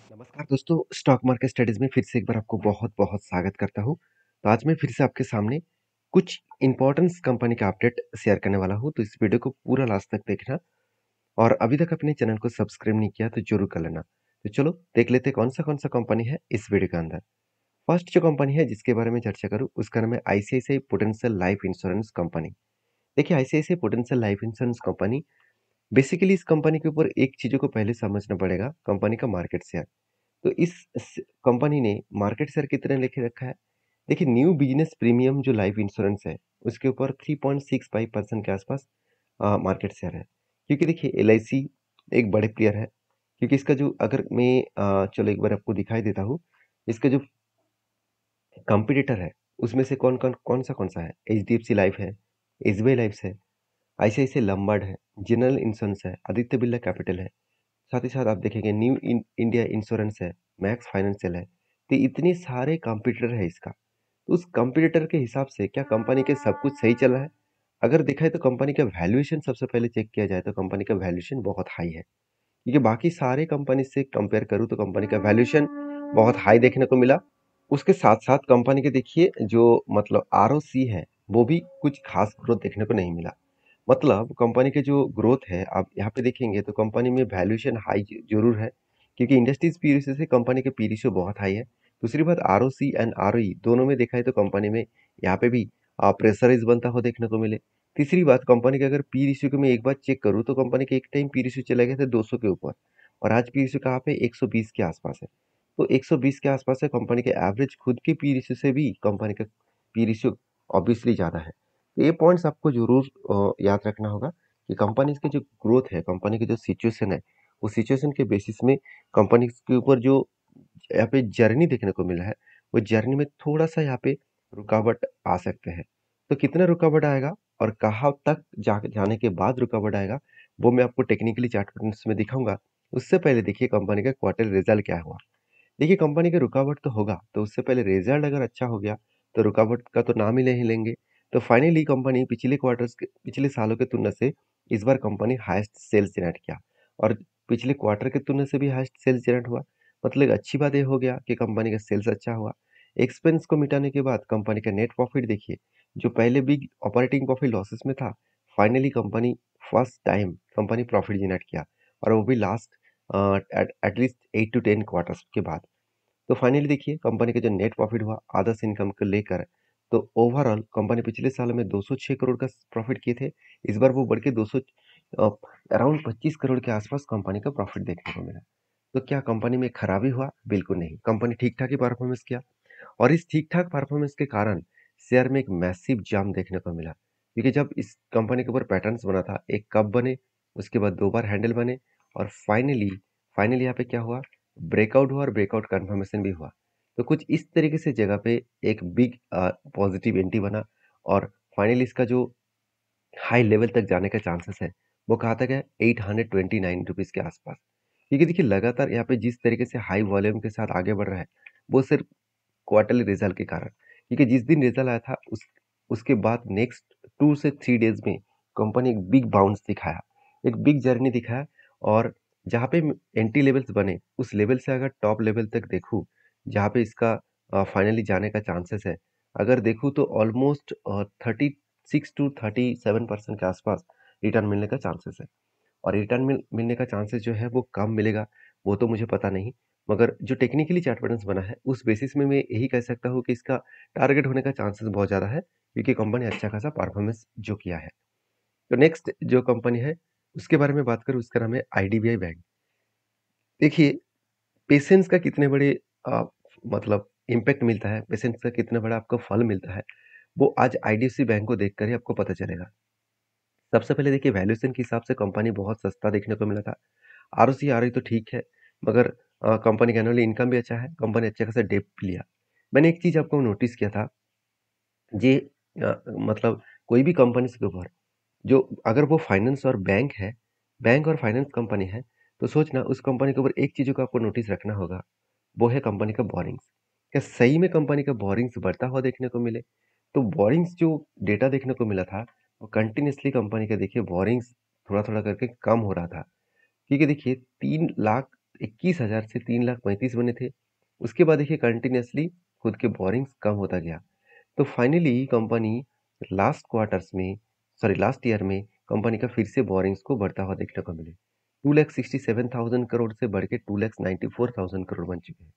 नमस्कार दोस्तों, stock market studies में फिर से एक बार आपको बहुत-बहुत स्वागत करता हूँ। तो आज मैं फिर से आपके सामने कुछ इम्पोर्टेंस कंपनी का अपडेट शेयर करने वाला हूँ, तो इस वीडियो को पूरा लास्ट तक देखना और अभी तक अपने चैनल को सब्सक्राइब नहीं किया तो ज़रूर कर लेना। तो चलो देख लेते हैं कौन-सा कंपनी है इस वीडियो के अंदर। फर्स्ट जो कंपनी है जिसके बारे में चर्चा करूँ उसका नाम है ICICI Prudential Life Insurance Company. देखिए ICICI Prudential Life Insurance Company basically इस कंपनी के ऊपर एक चीज़ों को पहले समझना पड़ेगा, कंपनी का मार्केट शेयर। तो इस कंपनी ने मार्केट शेयर कितने लेके रखा है? देखिए न्यू बिजनेस प्रीमियम जो लाइफ इंश्योरेंस है, उसके ऊपर 3.65% के आसपास मार्केट शेयर है। क्योंकि देखिए एलआईसी एक बड़े प्लेयर है, क्योंकि इसका जो अगर मैं चलो एक बार आपको दिखाई देता हूँ, इसका जो कॉम्पिटिटर है, उसमें से कौन सा है? एचडीएफसी लाइफ है, एसबीआई लाइफ है, आईसीआईसीआई लम्बार्ड है, जनरल इंश्योरेंस है, आदित्य बिरला कैपिटल है। साथ ही साथ आप देखेंगे न्यू इंडिया इंश्योरेंस है, मैक्स फाइनेंशियल है। तो इतने सारे कॉम्पिटिटर है इसका। तो उस कॉम्पिटिटर के हिसाब से क्या कंपनी के सब कुछ सही चल रहा है? अगर देखा है तो कंपनी का वैल्यूएशन सबसे पहले चेक किया जाए तो कंपनी का वैल्यूएशन बहुत हाई है। क्योंकि बाकी सारे कंपनी से कंपेयर करूँ तो कंपनी का वैल्यूएशन बहुत हाई देखने को मिला। उसके साथ-साथ कंपनी के देखिए जो मतलब आरओसी है, वो भी कुछ खास ग्रोथ देखने को नहीं मिला। मतलब कंपनी के जो ग्रोथ है आप यहाँ पे देखेंगे तो कंपनी में वैल्यूएशन हाई जरूर है, क्योंकि इंडस्ट्रीज पी रेशियो से कंपनी के पी रेशियो बहुत हाई है। दूसरी बात आरओसी एंड आरओई दोनों में देखा है तो कंपनी में यहाँ पे भी प्रेशराइज बनता हुआ देखने को मिले। तीसरी बात कंपनी के अगर पी रेशियो को मैं एक बार चेक करूँ तो कंपनी के एक टाइम पी रेशियो चले गए थे 200 के ऊपर और आज पी रेशियो कहाँ पे 120 के आसपास है। तो 120 के आसपास है, कंपनी के एवरेज खुद के पी रेशियो से भी कंपनी का पी रेशियो ऑब्वियसली ज़्यादा है। तो ये पॉइंट्स आपको जरूर याद रखना होगा कि कंपनी की जो ग्रोथ है, कंपनी की जो सिचुएशन है, उस सिचुएशन के बेसिस में कंपनी के ऊपर जो यहाँ पे जर्नी देखने को मिला है, वो जर्नी में थोड़ा-सा यहाँ पे रुकावट आ सकते हैं। तो कितना रुकावट आएगा और कहाँ तक जाने के बाद रुकावट आएगा, वो मैं आपको टेक्निकली चार्ट पैटर्न्स में दिखाऊँगा। उससे पहले देखिए कंपनी का क्वार्टर रिजल्ट क्या हुआ। देखिए कंपनी का रुकावट तो होगा, तो उससे पहले रिजल्ट अगर अच्छा हो गया, तो रुकावट का तो नाम ही नहीं लेंगे। तो फाइनली कंपनी पिछले सालों की तुलना से इस बार कंपनी हाईएस्ट सेल्स जनरेट किया और पिछले क्वार्टर की तुलना से भी हाईएस्ट सेल्स जनरेट हुआ। मतलब अच्छी बात ये हो गया कि कंपनी का सेल्स अच्छा हुआ। एक्सपेंस को मिटाने के बाद कंपनी का नेट प्रॉफिट देखिए, जो पहले बिग ऑपरेटिंग प्रॉफिट लॉसेस में था, finally company first time company profit generate किया और वो भी लास्ट एटलीस्ट 8 टू 10 क्वार्टर्स के बाद। तो फाइनली देखिए कंपनी का जो नेट प्रॉफिट हुआ अदर्स इनकम को लेकर, तो ओवरऑल कंपनी पिछले साल में 206 करोड़ का प्रॉफिट किए थे। इस बार वो बढ़ के 200 अराउंड 25 करोड़ के आसपास कंपनी का प्रॉफिट देखने को मिला। तो क्या कंपनी में खराबी हुआ? बिल्कुल नहीं, कंपनी ठीक ठाक ही परफॉर्मेंस किया और इस ठीक ठाक परफॉर्मेंस के कारण शेयर में एक मैसिव जंप देखने को मिला। क्योंकि जब इस कंपनी के ऊपर पैटर्न्स बना था, एक कप बने, उसके बाद दो बार हैंडल बने और फाइनली फाइनली यहाँ पे क्या हुआ, ब्रेकआउट हुआ और ब्रेकआउट कंफर्मेशन भी हुआ। तो कुछ इस तरीके से जगह पे एक बिग पॉजिटिव एंट्री बना और फाइनली इसका जो हाई लेवल तक जाने का चांसेस है, वो कहाँ तक है, 829 रुपीज़ के आसपास। क्योंकि देखिए लगातार यहाँ पे जिस तरीके से हाई वॉल्यूम के साथ आगे बढ़ रहा है, वो सिर्फ क्वार्टरली रिजल्ट के कारण। क्योंकि जिस दिन रिजल्ट आया था उसके बाद नेक्स्ट 2 से 3 डेज में कंपनी एक बिग बाउंस दिखाया, एक बिग जर्नी दिखाया और जहाँ पे एंट्री लेवल्स बने, उस लेवल से अगर टॉप लेवल तक देखूँ, जहाँ पे इसका फाइनली जाने का चांसेस है, अगर देखूँ तो ऑलमोस्ट 36 टू 37% के आसपास रिटर्न मिलने का चांसेस है। और रिटर्न मिलने का चांसेस जो है वो कम मिलेगा, वो तो मुझे पता नहीं। मगर जो टेक्निकली चार्ट पैटर्न्स बना है, उस बेसिस में मैं यही कह सकता हूँ कि इसका टारगेट होने का चांसेस बहुत ज़्यादा है, क्योंकि कंपनी अच्छा खासा परफॉर्मेंस जो किया है। तो नेक्स्ट जो कंपनी है, उसके बारे में बात करूँ, उसका नाम है आईडीबीआई बैंक। देखिए, पेशेंस का कितने बड़े अ, मतलब इम्पैक्ट मिलता है, पेशेंस का कितना बड़ा आपको फल मिलता है, वो आज आईडीएफसी बैंक को देखकर ही आपको पता चलेगा। सबसे पहले देखिए वैल्यूएशन के हिसाब से कंपनी बहुत सस्ता देखने को मिला था। आरओसी आ रही तो ठीक है, मगर कंपनी का एनुअल इनकम भी अच्छा है, कंपनी अच्छा खासा डेब्ट भी लिया। मैंने एक चीज़ आपको नोटिस किया था, ये मतलब कोई भी कंपनीज़ के ऊपर जो अगर वो फाइनेंस और बैंक है, बैंक और फाइनेंस कंपनी है, तो सोचना उस कंपनी के ऊपर एक चीज़ को आपको नोटिस रखना होगा, वो है कंपनी का बोरिंग्स। क्या सही में कंपनी का बोरिंग्स बढ़ता हुआ देखने को मिले? तो बोरिंग्स जो डेटा देखने को मिला था, वो कंटिन्यूअसली कंपनी का देखिए बोरिंग्स थोड़ा-थोड़ा करके कम हो रहा था। क्योंकि देखिए 3 लाख 21,000 से 3,35,000 बने थे। उसके बाद देखिए कंटिन्यूअसली खुद के बोरिंग्स कम होता गया। तो फाइनली कंपनी लास्ट ईयर में कंपनी का फिर से बोरिंग्स को बढ़ता हुआ देखने को मिले। 2,67,000 करोड़ से बढ़ के 2,94,000 करोड़ बन चुके हैं।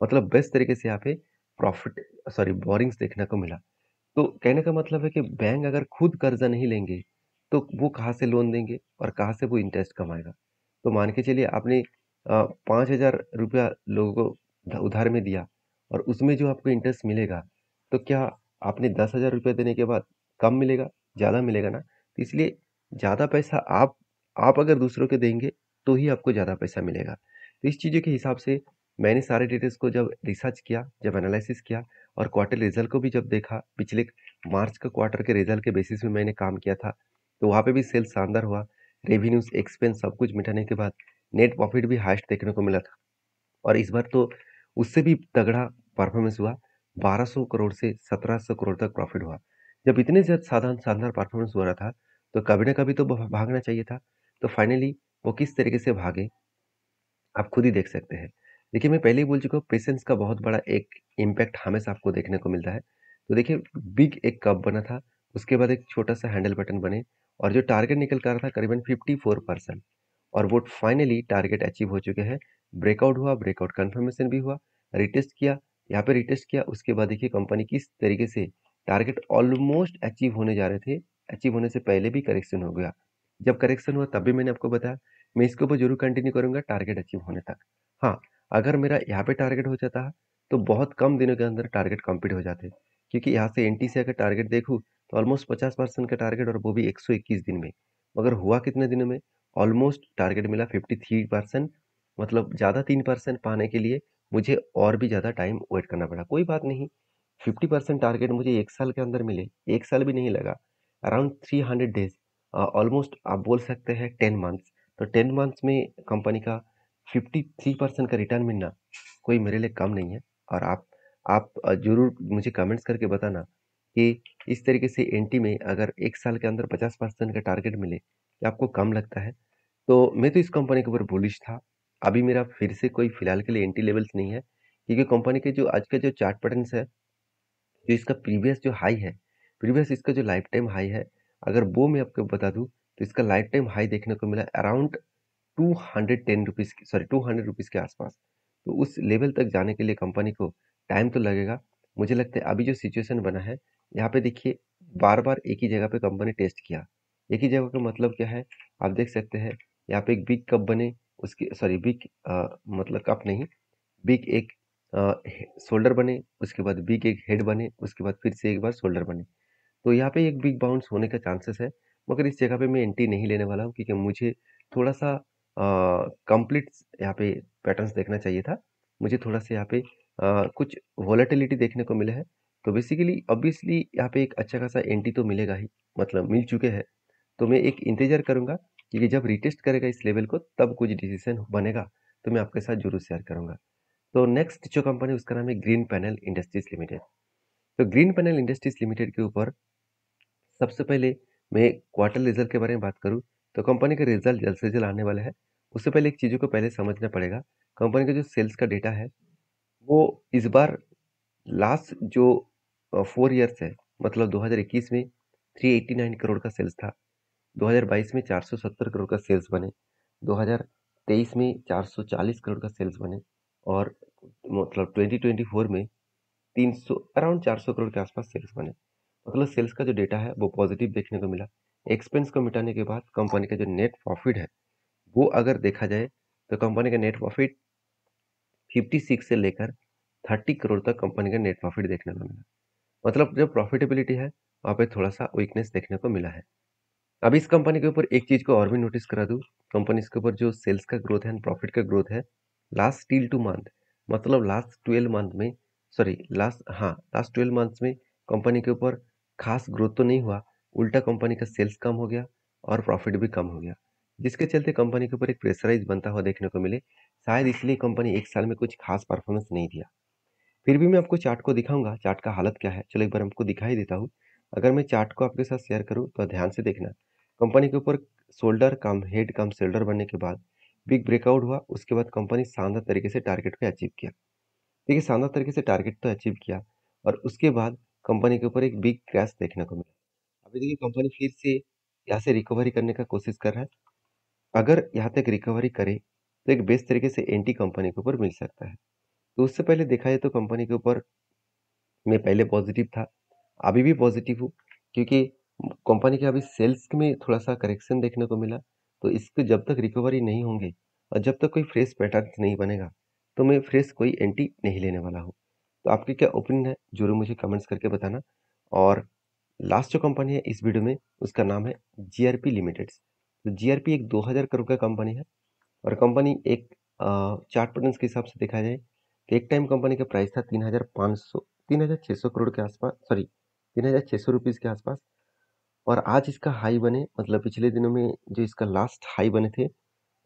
मतलब बेस्ट तरीके से यहाँ पे बोरिंग्स देखने को मिला। तो कहने का मतलब है कि बैंक अगर खुद कर्जा नहीं लेंगे तो वो कहाँ से लोन देंगे और कहाँ से वो इंटरेस्ट कमाएगा। तो मान के चलिए आपने 5,000 रुपया लोगों को उधार में दिया और उसमें जो आपको इंटरेस्ट मिलेगा, तो क्या आपने 10,000 रुपया देने के बाद कम मिलेगा, ज़्यादा मिलेगा ना। तो इसलिए ज़्यादा पैसा आप अगर दूसरों के देंगे तो ही आपको ज़्यादा पैसा मिलेगा। तो इस चीज़ों के हिसाब से मैंने सारे डिटेल्स को जब रिसर्च किया, जब एनालिसिस किया और क्वार्टर रिजल्ट को भी जब देखा, पिछले मार्च का क्वार्टर के रिजल्ट के बेसिस में मैंने काम किया था, तो वहाँ पे भी सेल्स शानदार हुआ। रेवेन्यूज, एक्सपेंस सब कुछ मिटाने के बाद नेट प्रॉफिट भी हाईएस्ट देखने को मिला था और इस बार तो उससे भी तगड़ा परफॉर्मेंस हुआ। 1200 करोड़ से 1700 करोड़ तक प्रॉफिट हुआ। जब इतने ज्यादा शानदार परफॉर्मेंस हो रहा था तो कभी ना कभी तो भागना चाहिए था। तो फाइनली वो किस तरीके से भागे आप खुद ही देख सकते हैं। देखिए मैं पहले ही बोल चुका हूँ, पेशेंस का बहुत बड़ा एक इम्पैक्ट हमेशा आपको देखने को मिलता है। तो देखिए बिग एक कप बना था, उसके बाद एक छोटा सा हैंडल बटन बने और जो टारगेट निकल कर रहा था करीबन 54% और वो फाइनली टारगेट अचीव हो चुके हैं। ब्रेकआउट हुआ, ब्रेकआउट कंफर्मेशन भी हुआ, रिटेस्ट किया, यहाँ पे रिटेस्ट किया। उसके बाद देखिए कंपनी किस तरीके से टारगेट ऑलमोस्ट अचीव होने जा रहे थे, अचीव होने से पहले भी करेक्शन हो गया। जब करेक्शन हुआ तब भी मैंने आपको बताया मैं इसके ऊपर जरूर कंटिन्यू करूंगा टारगेट अचीव होने तक। हाँ, अगर मेरा यहाँ पे टारगेट हो जाता है तो बहुत कम दिनों के अंदर टारगेट कंप्लीट हो जाते, क्योंकि यहाँ से एनटी से अगर टारगेट देखूँ तो ऑलमोस्ट 50% का टारगेट और वो भी 121 दिन में। मगर हुआ कितने दिनों में? ऑलमोस्ट टारगेट मिला 53%। मतलब ज़्यादा 3% पाने के लिए मुझे और भी ज़्यादा टाइम वेट करना पड़ा। कोई बात नहीं, 50% टारगेट मुझे 1 साल के अंदर मिले, 1 साल भी नहीं लगा, अराउंड 300 डेज, ऑलमोस्ट आप बोल सकते हैं 10 मंथ्स। तो 10 मंथ्स में कंपनी का 53% का रिटर्न मिलना कोई मेरे लिए कम नहीं है। और आप जरूर मुझे कमेंट्स करके बताना कि इस तरीके से एनटी में अगर 1 साल के अंदर 50% का टारगेट मिले, क्या आपको कम लगता है? तो मैं तो इस कंपनी के ऊपर बुलिश था। अभी मेरा फिर से कोई फिलहाल के लिए एंटी लेवल्स नहीं है, क्योंकि कंपनी के जो आज का जो चार्ट पैटर्न्स है, जो इसका प्रीवियस जो हाई है, प्रीवियस इसका जो लाइफ टाइम हाई है, अगर वो मैं आपको बता दूं तो इसका लाइफ टाइम हाई देखने को मिला अराउंड 210 रुपीज़, सॉरी 200 रुपीज़ के आसपास। तो उस लेवल तक जाने के लिए कंपनी को टाइम तो लगेगा। मुझे लगता है अभी जो सिचुएशन बना है, यहाँ पे देखिए बार बार एक ही जगह पे कंपनी टेस्ट किया। एक ही जगह का मतलब क्या है, आप देख सकते हैं यहाँ पे एक बिग कप बने, उसके सॉरी बिग मतलब कप नहीं, बिग एक शोल्डर बने, उसके बाद बिग एक हेड बने, उसके बाद फिर से एक बार शोल्डर बने। तो यहाँ पे एक बिग बाउंस होने का चांसेस है, मगर इस जगह पे मैं एंट्री नहीं लेने वाला हूँ, क्योंकि मुझे थोड़ा सा कंप्लीट यहाँ पे पैटर्न्स देखना चाहिए था। मुझे थोड़ा सा यहाँ पे कुछ वॉलेटिलिटी देखने को मिला है। तो बेसिकली ऑब्वियसली यहाँ पे एक अच्छा खासा एंट्री तो मिलेगा ही, मतलब मिल चुके हैं। तो मैं एक इंतजार करूंगा, क्योंकि जब रिटेस्ट करेगा इस लेवल को तब कुछ डिसीजन बनेगा तो मैं आपके साथ जरूर शेयर करूंगा। तो नेक्स्ट जो कंपनी उसका नाम है ग्रीन पैनल इंडस्ट्रीज लिमिटेड। तो ग्रीन पैनल इंडस्ट्रीज लिमिटेड के ऊपर सबसे पहले मैं क्वार्टर रिजल्ट के बारे में बात करूं तो कंपनी का रिजल्ट जल्द से जल्द आने वाला है। उससे पहले एक चीज़ों को पहले समझना पड़ेगा। कंपनी का जो सेल्स का डेटा है वो इस बार लास्ट जो 4 ईयर्स है, मतलब 2021 में 389 करोड़ का सेल्स था, 2022 में 470 करोड़ का सेल्स बने, 2023 में 440 करोड़ का सेल्स बने और मतलब 2024 में 300 अराउंड 400 करोड़ के आसपास सेल्स बने। मतलब सेल्स का जो डेटा है वो पॉजिटिव देखने को मिला। एक्सपेंस को मिटाने के बाद कंपनी का जो नेट प्रॉफिट है वो अगर देखा जाए तो कंपनी का नेट प्रॉफिट 56 से लेकर 30 करोड़ तक कंपनी का नेट प्रॉफिट देखने को मिला। मतलब जो प्रॉफिटेबिलिटी है वहाँ पे थोड़ा सा वीकनेस देखने को मिला है। अब इस कंपनी के ऊपर एक चीज को और भी नोटिस करा दूं, कंपनी के ऊपर जो सेल्स का ग्रोथ है, प्रॉफिट का ग्रोथ है, लास्ट टिल 2 मंथ, मतलब लास्ट 12 मंथ में, सॉरी लास्ट 12 मंथ्स में कंपनी के ऊपर खास ग्रोथ तो नहीं हुआ, उल्टा कंपनी का सेल्स कम हो गया और प्रॉफिट भी कम हो गया, जिसके चलते कंपनी के ऊपर एक प्रेशराइज बनता हुआ देखने को मिले। शायद इसलिए कंपनी 1 साल में कुछ खास परफॉर्मेंस नहीं दिया। फिर भी मैं आपको चार्ट को दिखाऊंगा, चार्ट का हालत क्या है, चलो एक बार हमको दिखाई देता हूँ। अगर मैं चार्ट को आपके साथ शेयर करूँ तो ध्यान से देखना। कंपनी के ऊपर शोल्डर कम हेड कम शोल्डर बनने के बाद बिग ब्रेकआउट हुआ, उसके बाद कंपनी शानदार तरीके से टारगेट को अचीव किया। देखिए शानदार तरीके से टारगेट तो अचीव किया और उसके बाद कंपनी के ऊपर एक बिग क्रैश देखने को मिला। अभी देखिए कंपनी फिर से यहाँ से रिकवरी करने का कोशिश कर रहा है। अगर यहाँ तक रिकवरी करे तो एक बेस्ट तरीके से एंटी कंपनी के ऊपर मिल सकता है। तो उससे पहले देखा जाए तो कंपनी के ऊपर मैं पहले पॉजिटिव था, अभी भी पॉजिटिव हूँ, क्योंकि कंपनी के अभी सेल्स में थोड़ा-सा करेक्शन देखने को मिला। तो इसके जब तक रिकवरी नहीं होंगे और जब तक कोई फ्रेश पैटर्न नहीं बनेगा, तो मैं फ्रेश कोई एंट्री नहीं लेने वाला हूँ। तो आपकी क्या ओपिनियन है? ज़रूर मुझे कमेंट्स करके बताना। और लास्ट जो कंपनी है इस वीडियो में, उसका नाम है जीआरपी लिमिटेड्स। तो जीआरपी एक 2000 करोड़ का कंपनी है और कंपनी एक चार्ट पैटर्न्स के हिसाब से देखा जाए तो एक टाइम कंपनी का प्राइस था 3500 3600 करोड़ के आसपास, सॉरी 3600 रुपीज़ के आसपास। और आज इसका हाई बने, मतलब पिछले दिनों में जो इसका लास्ट हाई बने थे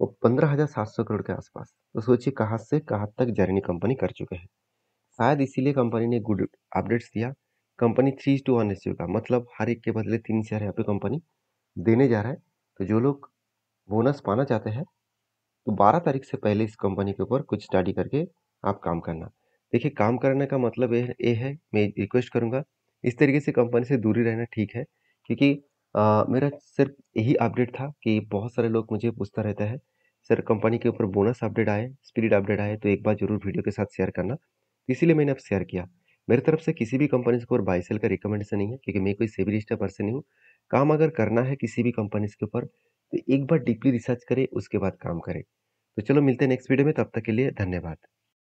वो 15,700 करोड़ के आसपास। तो सोचिए कहाँ से कहाँ तक जर्नी कंपनी कर चुके हैं। शायद इसीलिए कंपनी ने गुड अपडेट्स दिया। कंपनी 3:1 रेशियो का, मतलब हर एक के बदले 3 शेयर यहाँ पे कंपनी देने जा रहा है। तो जो लोग बोनस पाना चाहते हैं तो 12 तारीख से पहले इस कंपनी के ऊपर कुछ स्टडी करके आप काम करना। देखिए काम करने का मतलब ये है, मैं रिक्वेस्ट करूँगा इस तरीके से कंपनी से दूरी रहना ठीक है, क्योंकि मेरा सिर्फ यही अपडेट था कि बहुत सारे लोग मुझे पूछता रहता है, सर कंपनी के ऊपर बोनस अपडेट आए, स्पिरिट अपडेट आए तो एक बार ज़रूर वीडियो के साथ शेयर करना। इसीलिए मैंने अब शेयर किया। मेरी तरफ से किसी भी कंपनी के ऊपर बाय सेल का रिकमेंडेशन नहीं है, क्योंकि मैं कोई सेबी रजिस्टर्ड पर्सन नहीं हूँ। काम अगर करना है किसी भी कंपनीज़ के ऊपर तो एक बार डीपली रिसर्च करें, उसके बाद काम करें। तो चलो मिलते हैं नेक्स्ट वीडियो में, तब तक के लिए धन्यवाद।